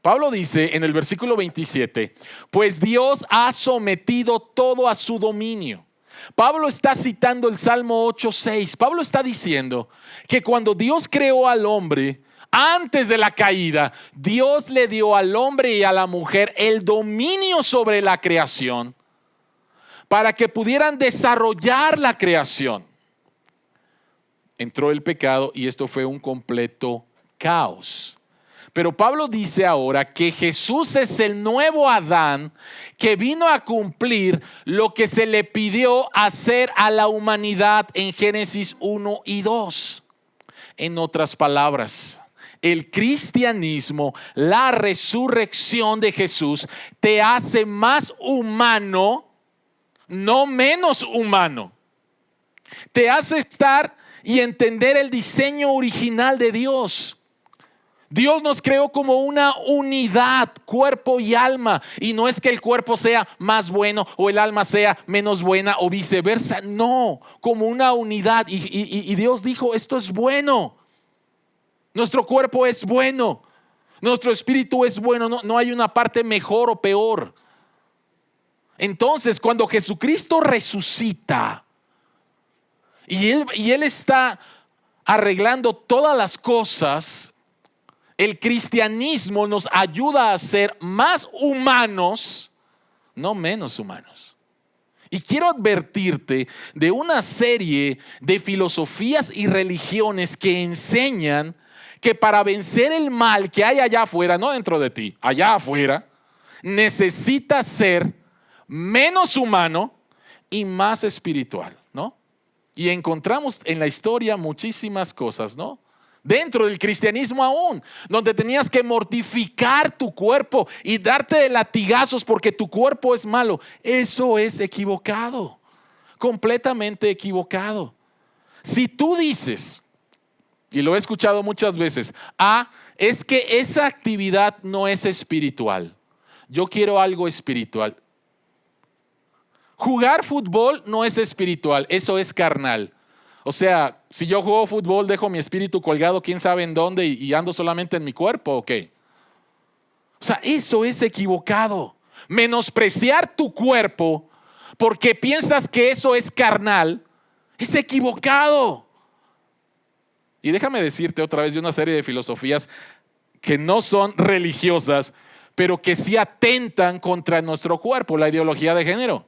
[SPEAKER 1] Pablo dice en el versículo 27, pues Dios ha sometido todo a su dominio. Pablo está citando el Salmo 8:6. Pablo está diciendo que cuando Dios creó al hombre, antes de la caída, Dios le dio al hombre y a la mujer el dominio sobre la creación para que pudieran desarrollar la creación. Entró el pecado y esto fue un completo caos. Pero Pablo dice ahora que Jesús es el nuevo Adán que vino a cumplir lo que se le pidió hacer a la humanidad en Génesis 1 y 2. En otras palabras, el cristianismo, la resurrección de Jesús, te hace más humano, no menos humano. Te hace estar y entender el diseño original de Dios. Dios nos creó como una unidad, cuerpo y alma. Y no es que el cuerpo sea más bueno o el alma sea menos buena o viceversa. No, como una unidad. Y Dios dijo, esto es bueno. Nuestro cuerpo es bueno. Nuestro espíritu es bueno. No hay una parte mejor o peor. Entonces, cuando Jesucristo resucita y Él está arreglando todas las cosas, el cristianismo nos ayuda a ser más humanos, no menos humanos. Y quiero advertirte de una serie de filosofías y religiones que enseñan que para vencer el mal que hay allá afuera, no dentro de ti, allá afuera, necesitas ser menos humano y más espiritual, ¿no? Y encontramos en la historia muchísimas cosas, ¿no? Dentro del cristianismo aún, donde tenías que mortificar tu cuerpo y darte de latigazos porque tu cuerpo es malo. Eso es equivocado, completamente equivocado. Si tú dices, y lo he escuchado muchas veces, es que esa actividad no es espiritual. Yo quiero algo espiritual. Jugar fútbol no es espiritual, eso es carnal. O sea, si yo juego fútbol, dejo mi espíritu colgado quién sabe en dónde y ando solamente en mi cuerpo, ¿o qué? O sea, eso es equivocado. Menospreciar tu cuerpo porque piensas que eso es carnal, es equivocado. Y déjame decirte otra vez de una serie de filosofías que no son religiosas, pero que sí atentan contra nuestro cuerpo, la ideología de género.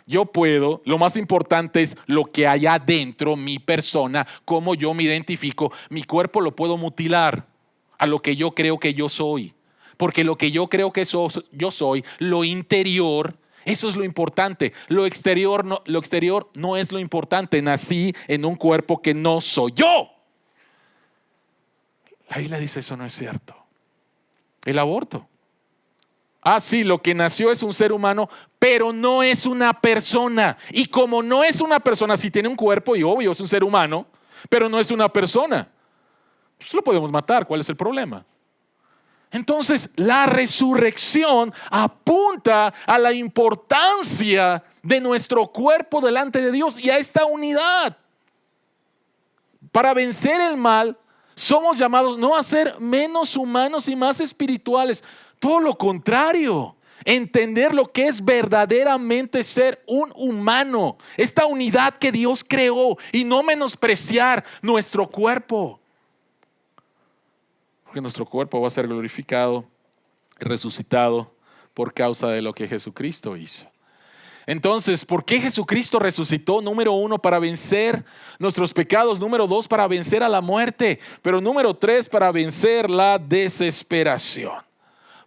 [SPEAKER 1] Yo puedo, lo más importante es lo que hay adentro, mi persona, cómo yo me identifico. Mi cuerpo lo puedo mutilar a lo que yo creo que yo soy. Porque lo que yo creo que yo soy, lo interior, eso es lo importante. Lo exterior no es lo importante. Nací en un cuerpo que no soy yo. La Biblia dice eso no es cierto. El aborto. Sí, lo que nació es un ser humano, pero no es una persona. Y como no es una persona, sí tiene un cuerpo y obvio es un ser humano, pero no es una persona. Pues lo podemos matar, ¿cuál es el problema? Entonces, la resurrección apunta a la importancia de nuestro cuerpo delante de Dios y a esta unidad. Para vencer el mal, somos llamados no a ser menos humanos y más espirituales, todo lo contrario. Entender lo que es verdaderamente ser un humano, esta unidad que Dios creó, y no menospreciar nuestro cuerpo. Porque nuestro cuerpo va a ser glorificado y resucitado por causa de lo que Jesucristo hizo. Entonces, ¿por qué Jesucristo resucitó? Número 1, para vencer nuestros pecados. Número 2, para vencer a la muerte. Pero número 3, para vencer la desesperación.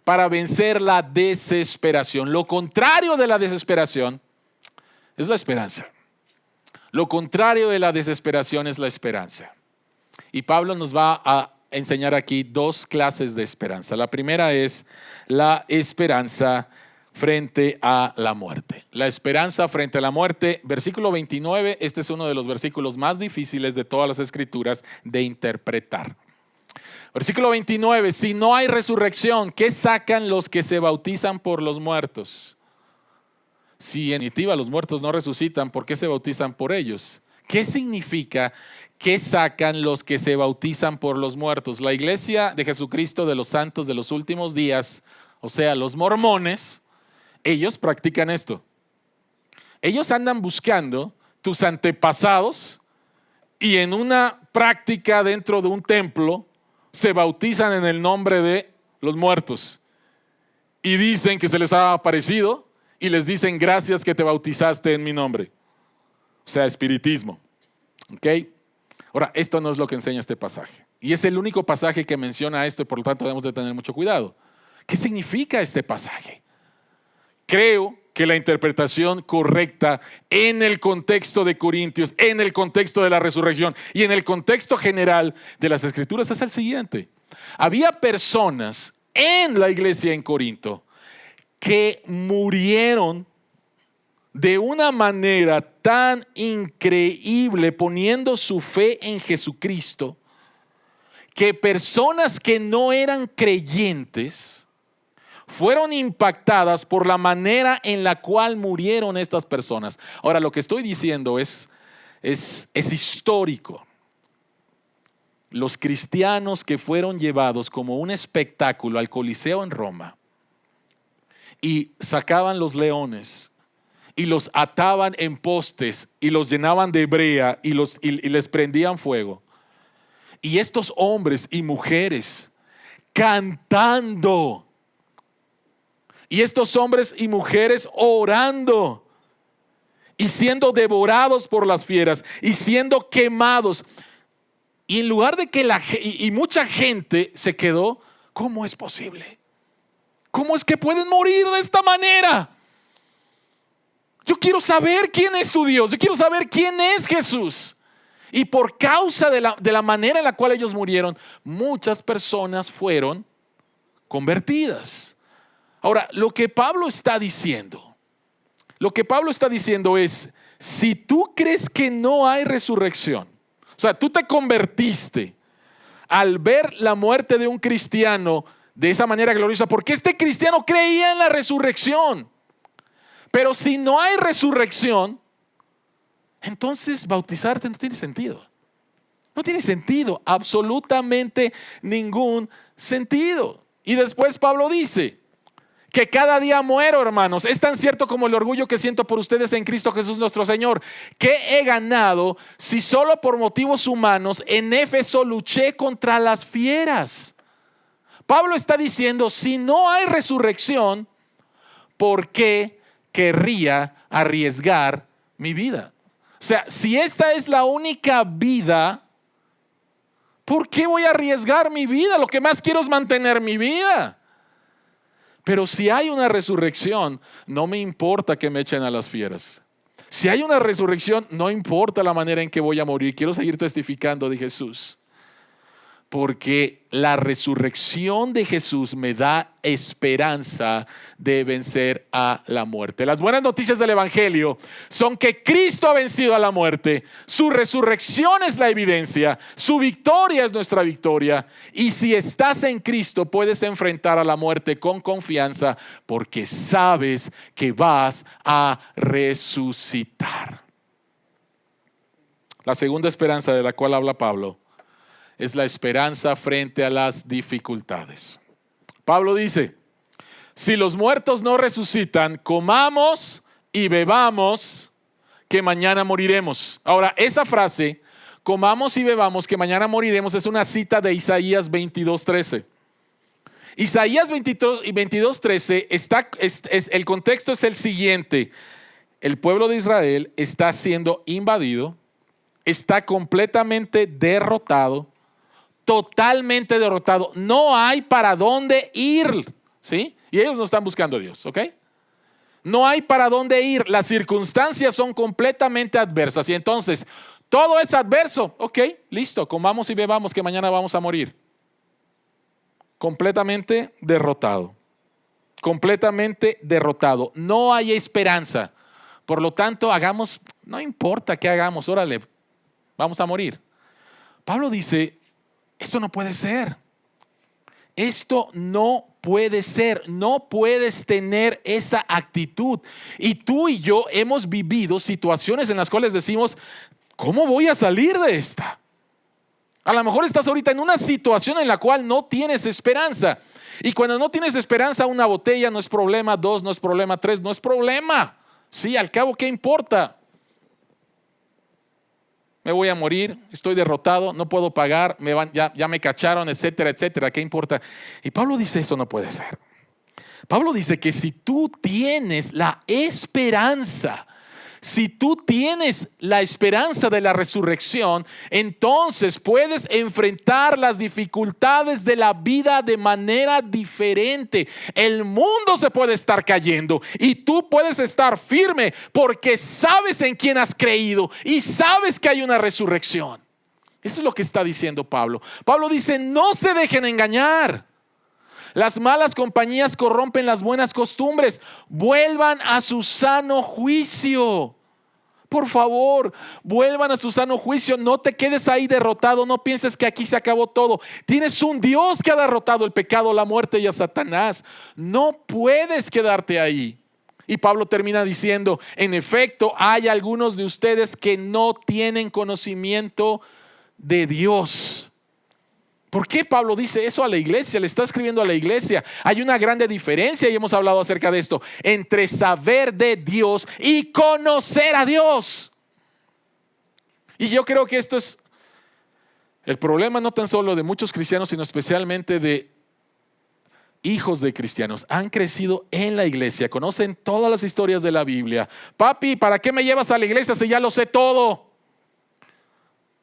[SPEAKER 1] Para vencer la desesperación. Lo contrario de la desesperación es la esperanza. Lo contrario de la desesperación es la esperanza. Y Pablo nos va a enseñar aquí 2 clases de esperanza. La primera es la esperanza frente a la muerte. La esperanza frente a la muerte. Versículo 29, este es uno de los versículos más difíciles de todas las escrituras de interpretar. Versículo 29, si no hay resurrección, ¿qué sacan los que se bautizan por los muertos? Si en definitiva los muertos no resucitan, ¿por qué se bautizan por ellos? ¿Qué significa qué sacan los que se bautizan por los muertos? La iglesia de Jesucristo de los santos de los últimos días, o sea, los mormones, ellos practican esto. Ellos andan buscando tus antepasados y en una práctica dentro de un templo se bautizan en el nombre de los muertos y dicen que se les ha aparecido y les dicen gracias que te bautizaste en mi nombre. O sea, espiritismo. ¿Ok? Ahora, esto no es lo que enseña este pasaje. Y es el único pasaje que menciona esto y por lo tanto debemos de tener mucho cuidado. ¿Qué significa este pasaje? Creo que la interpretación correcta en el contexto de Corintios, en el contexto de la resurrección y en el contexto general de las Escrituras es el siguiente. Había personas en la iglesia en Corinto que murieron de una manera tan increíble poniendo su fe en Jesucristo que personas que no eran creyentes fueron impactadas por la manera en la cual murieron estas personas. Ahora, lo que estoy diciendo es histórico. Los cristianos que fueron llevados como un espectáculo al Coliseo en Roma y sacaban los leones y los ataban en postes y los llenaban de brea y les prendían fuego. Y estos hombres y mujeres cantando. Y estos hombres y mujeres orando y siendo devorados por las fieras y siendo quemados. Y en lugar de que mucha gente se quedó, ¿cómo es posible? ¿Cómo es que pueden morir de esta manera? Yo quiero saber quién es su Dios. Yo quiero saber quién es Jesús. Y por causa de la manera en la cual ellos murieron, muchas personas fueron convertidas. Ahora, lo que Pablo está diciendo es, si tú crees que no hay resurrección, o sea, tú te convertiste al ver la muerte de un cristiano de esa manera gloriosa, porque este cristiano creía en la resurrección. Pero si no hay resurrección, entonces bautizarte no tiene sentido. No tiene sentido, absolutamente ningún sentido. Y después Pablo dice que cada día muero, hermanos. Es tan cierto como el orgullo que siento por ustedes en Cristo Jesús nuestro Señor. ¿Qué he ganado si solo por motivos humanos en Éfeso luché contra las fieras? Pablo está diciendo, si no hay resurrección, ¿por qué querría arriesgar mi vida? O sea, si esta es la única vida, ¿por qué voy a arriesgar mi vida? Lo que más quiero es mantener mi vida. Pero si hay una resurrección, no me importa que me echen a las fieras. Si hay una resurrección, no importa la manera en que voy a morir. Quiero seguir testificando de Jesús. Porque la resurrección de Jesús me da esperanza de vencer a la muerte. Las buenas noticias del Evangelio son que Cristo ha vencido a la muerte. Su resurrección es la evidencia. Su victoria es nuestra victoria. Y si estás en Cristo, puedes enfrentar a la muerte con confianza porque sabes que vas a resucitar. La segunda esperanza de la cual habla Pablo es la esperanza frente a las dificultades. Pablo dice, si los muertos no resucitan, comamos y bebamos, que mañana moriremos. Ahora, esa frase, comamos y bebamos, que mañana moriremos, es una cita de Isaías 22:13. Isaías 22:13, el contexto es el siguiente. El pueblo de Israel está siendo invadido, está completamente derrotado, totalmente derrotado. No hay para dónde ir, ¿sí? Y ellos no están buscando a Dios, ¿ok? No hay para dónde ir. Las circunstancias son completamente adversas. Y entonces, todo es adverso. Ok, listo, comamos y bebamos que mañana vamos a morir. Completamente derrotado. Completamente derrotado. No hay esperanza. Por lo tanto, no importa qué hagamos, órale, vamos a morir. Pablo dice, esto no puede ser. Esto no puede ser. No puedes tener esa actitud. Y tú y yo hemos vivido situaciones en las cuales decimos, ¿cómo voy a salir de esta? A lo mejor estás ahorita en una situación en la cual no tienes esperanza. Y cuando no tienes esperanza, una botella no es problema, 2 no es problema, 3 no es problema. Sí, al cabo, ¿qué importa? Me voy a morir, estoy derrotado, no puedo pagar, ya me cacharon, etcétera, etcétera. ¿Qué importa? Y Pablo dice, eso no puede ser. Pablo dice que si tú tienes la esperanza, si tú tienes la esperanza de la resurrección, entonces puedes enfrentar las dificultades de la vida de manera diferente. El mundo se puede estar cayendo y tú puedes estar firme porque sabes en quién has creído y sabes que hay una resurrección. Eso es lo que está diciendo Pablo. Pablo dice, no se dejen engañar. Las malas compañías corrompen las buenas costumbres. Vuelvan a su sano juicio. Por favor, vuelvan a su sano juicio. No te quedes ahí derrotado. No pienses que aquí se acabó todo. Tienes un Dios que ha derrotado el pecado, la muerte y a Satanás. No puedes quedarte ahí. Y Pablo termina diciendo, en efecto, hay algunos de ustedes que no tienen conocimiento de Dios. ¿Por qué Pablo dice eso a la iglesia? Le está escribiendo a la iglesia. Hay una grande diferencia, y hemos hablado acerca de esto, entre saber de Dios y conocer a Dios. Y yo creo que esto es el problema no tan solo de muchos cristianos, sino especialmente de hijos de cristianos. Han crecido en la iglesia, conocen todas las historias de la Biblia. Papi, ¿para qué me llevas a la iglesia si ya lo sé todo?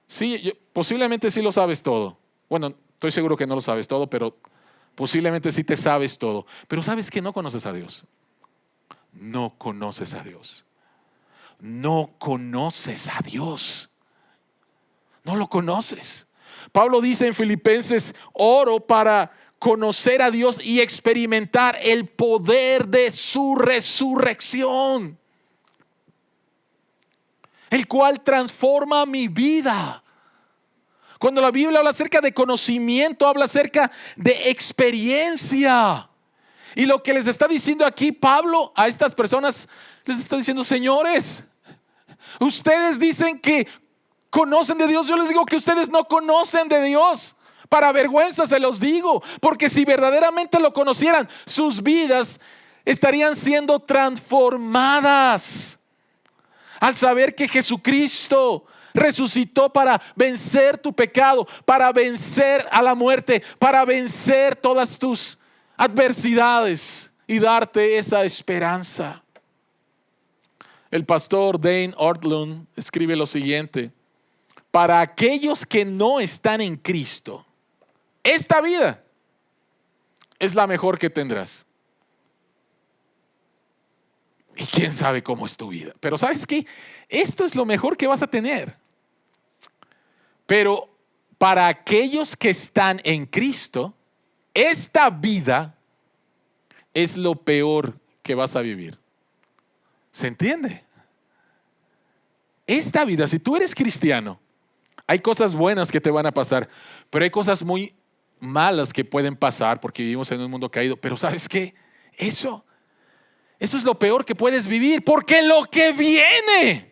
[SPEAKER 1] Sí, posiblemente sí lo sabes todo. Bueno, estoy seguro que no lo sabes todo, pero posiblemente sí te sabes todo. Pero ¿sabes qué? No conoces a Dios. No conoces a Dios. No conoces a Dios. No lo conoces. Pablo dice en Filipenses, oro para conocer a Dios y experimentar el poder de su resurrección, el cual transforma mi vida. Cuando la Biblia habla acerca de conocimiento, habla acerca de experiencia. Y lo que les está diciendo aquí Pablo a estas personas, les está diciendo, señores, ustedes dicen que conocen de Dios. Yo les digo que ustedes no conocen de Dios. Para vergüenza se los digo, porque si verdaderamente lo conocieran, sus vidas estarían siendo transformadas al saber que Jesucristo resucitó para vencer tu pecado, para vencer a la muerte, para vencer todas tus adversidades y darte esa esperanza. El pastor Dane Ortlund escribe lo siguiente: para aquellos que no están en Cristo, esta vida es la mejor que tendrás. Y quién sabe cómo es tu vida. Pero ¿sabes qué? Esto es lo mejor que vas a tener. Pero para aquellos que están en Cristo, esta vida es lo peor que vas a vivir. ¿Se entiende? Esta vida, si tú eres cristiano, hay cosas buenas que te van a pasar, pero hay cosas muy malas que pueden pasar porque vivimos en un mundo caído. Pero ¿sabes qué? Eso es lo peor que puedes vivir, porque lo que viene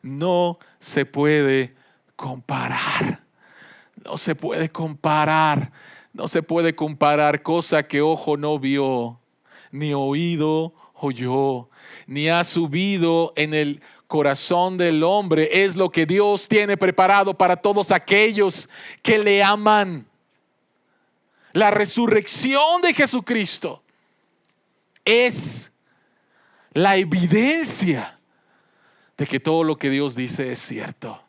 [SPEAKER 1] no se puede comparar. No se puede comparar. No se puede comparar cosa que ojo no vio, ni oído oyó, ni ha subido en el corazón del hombre. Es lo que Dios tiene preparado para todos aquellos que le aman. La resurrección de Jesucristo es la evidencia de que todo lo que Dios dice es cierto.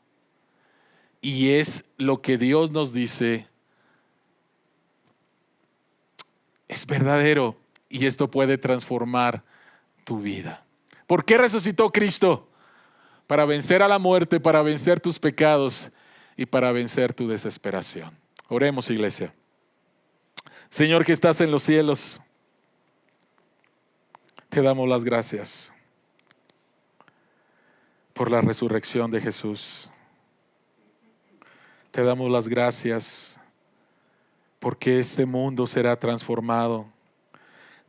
[SPEAKER 1] Y es lo que Dios nos dice es verdadero, y esto puede transformar tu vida. ¿Por qué resucitó Cristo? Para vencer a la muerte, para vencer tus pecados y para vencer tu desesperación. Oremos, iglesia. Señor que estás en los cielos, te damos las gracias por la resurrección de Jesús. Te damos las gracias porque este mundo será transformado.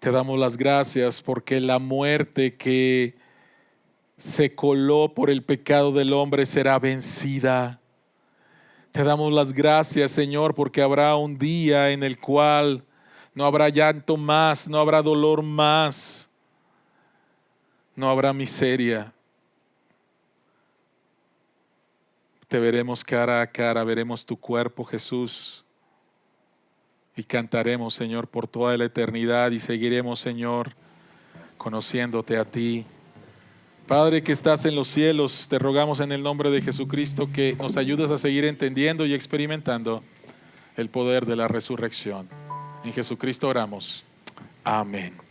[SPEAKER 1] Te damos las gracias porque la muerte que se coló por el pecado del hombre será vencida. Te damos las gracias, Señor, porque habrá un día en el cual no habrá llanto más, no habrá dolor más, no habrá miseria. Te veremos cara a cara, veremos tu cuerpo, Jesús. Y cantaremos, Señor, por toda la eternidad y seguiremos, Señor, conociéndote a ti. Padre que estás en los cielos, te rogamos en el nombre de Jesucristo que nos ayudes a seguir entendiendo y experimentando el poder de la resurrección. En Jesucristo oramos. Amén.